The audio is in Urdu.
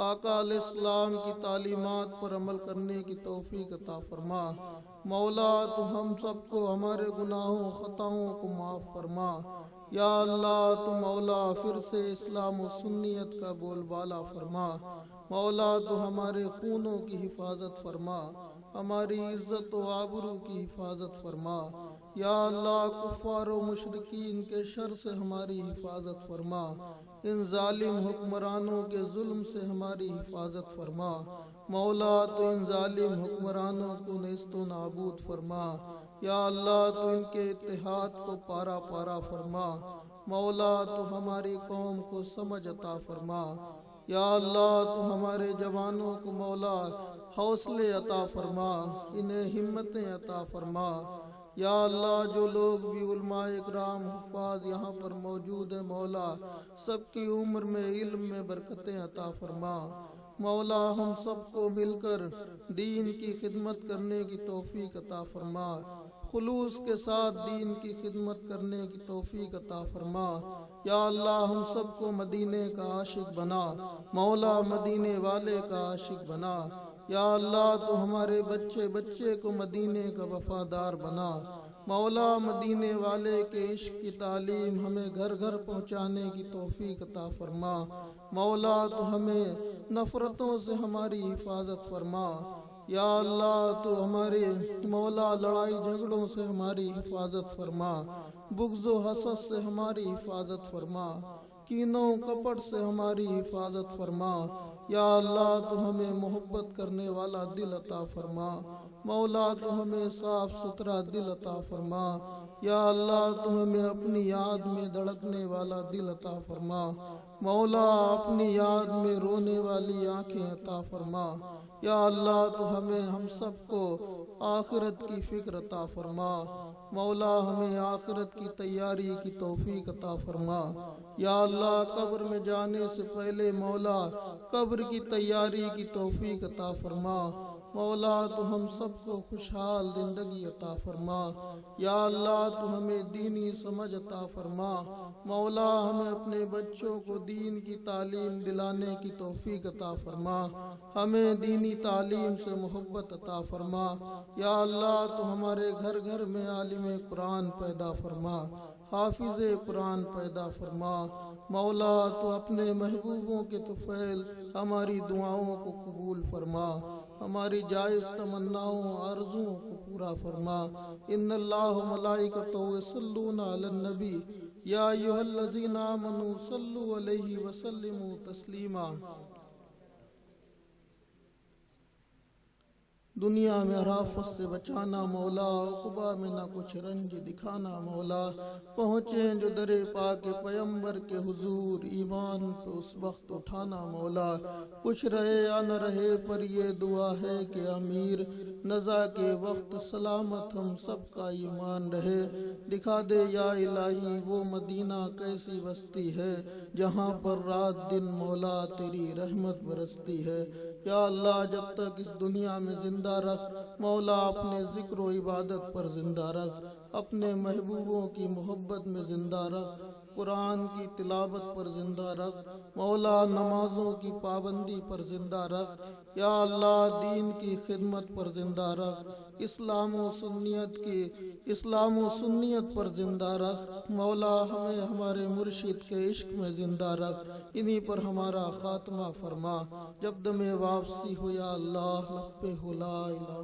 آقا علیہ السلام کی تعلیمات پر عمل کرنے کی توفیق عطا فرما۔ مولا تو ہم سب کو ہمارے گناہوں خطاؤں کو معاف فرما۔ یا اللہ تو مولا پھر سے اسلام و سنیت کا بول بالا فرما۔ مولا تو ہمارے خونوں کی حفاظت فرما، ہماری عزت و آبرو کی حفاظت فرما۔ یا اللہ کفار و مشرکین کے شر سے ہماری حفاظت فرما، ان ظالم حکمرانوں کے ظلم سے ہماری حفاظت فرما۔ مولا تو ان ظالم حکمرانوں کو نیست و نابود فرما۔ یا اللہ تو ان کے اتحاد کو پارا پارا فرما۔ مولا تو ہماری قوم کو سمجھ عطا فرما۔ یا اللہ تو ہمارے جوانوں کو مولا حوصلے عطا فرما، انہیں ہمتیں عطا فرما۔ یا اللہ جو لوگ بھی علماء اکرام حفاظ یہاں پر موجود ہیں مولا سب کی عمر میں علم میں برکتیں عطا فرما۔ مولا ہم سب کو مل کر دین کی خدمت کرنے کی توفیق عطا فرما، خلوص کے ساتھ دین کی خدمت کرنے کی توفیق عطا فرما۔ یا اللہ ہم سب کو مدینے کا عاشق بنا، مولا مدینے والے کا عاشق بنا۔ یا اللہ تو ہمارے بچے بچے کو مدینے کا وفادار بنا۔ مولا مدینے والے کے عشق کی تعلیم ہمیں گھر گھر پہنچانے کی توفیق عطا فرما۔ مولا تو ہمیں نفرتوں سے ہماری حفاظت فرما۔ یا اللہ تو ہمارے مولا لڑائی جھگڑوں سے ہماری حفاظت فرما، بغض و حسد سے ہماری حفاظت فرما، کینوں کپٹ سے ہماری حفاظت فرما۔ یا اللہ تو ہمیں محبت کرنے والا دل عطا فرما، مولا تو ہمیں صاف ستھرا دل عطا فرما۔ یا اللہ تو ہمیں اپنی یاد میں دھڑکنے والا دل عطا فرما، مولا اپنی یاد میں رونے والی آنکھیں عطا فرما۔ یا اللہ تو ہمیں ہم سب کو آخرت کی فکر عطا فرما، مولا ہمیں آخرت کی تیاری کی توفیق عطا فرما۔ یا اللہ قبر میں جانے سے پہلے مولا قبر کی تیاری کی توفیق عطا فرما، مولا تو ہم سب کو خوشحال زندگی عطا فرما۔ یا اللہ تو ہمیں دینی سمجھ عطا فرما، مولا ہمیں اپنے بچوں کو دین کی تعلیم دلانے کی توفیق عطا فرما، ہمیں دینی تعلیم سے محبت عطا فرما۔ یا اللہ تو ہمارے گھر گھر میں عالم قرآن پیدا فرما، حافظ قرآن پیدا فرما۔ مولا تو اپنے محبوبوں کے طفیل ہماری دعاؤں کو قبول فرما، ہماری جائز تمناؤں آرزوؤں کو پورا فرما۔ ان اللہ ملائکتہ یصلون علی النبی یا ایھا الذین آمنوا صلوا علیہ وسلموا تسلیما۔ دنیا میں حرافت سے بچانا مولا، عقبہ میں نہ کچھ رنج دکھانا مولا، پہنچیں جو در پاک پیمبر کے حضور ایمان پہ اس وقت اٹھانا مولا۔ کچھ رہے یا نہ رہے پر یہ دعا ہے کہ امیر نزا کے وقت سلامت ہم سب کا ایمان رہے۔ دکھا دے یا الہی وہ مدینہ کیسی بستی ہے جہاں پر رات دن مولا تیری رحمت برستی ہے۔ یا اللہ جب تک اس دنیا میں زندہ رکھ مولا اپنے ذکر و عبادت پر زندہ رکھ، اپنے محبوبوں کی محبت میں زندہ رکھ، قرآن کی تلاوت پر زندہ رکھ، مولا نمازوں کی پابندی پر زندہ رکھ۔ یا اللہ دین کی خدمت پر زندہ رکھ، اسلام و سنیت پر زندہ رکھ، مولا ہمیں ہمارے مرشد کے عشق میں زندہ رکھ، انہی پر ہمارا خاتمہ فرما۔ جب دم واپسی ہو یا اللہ لب پہ ہو لا الہ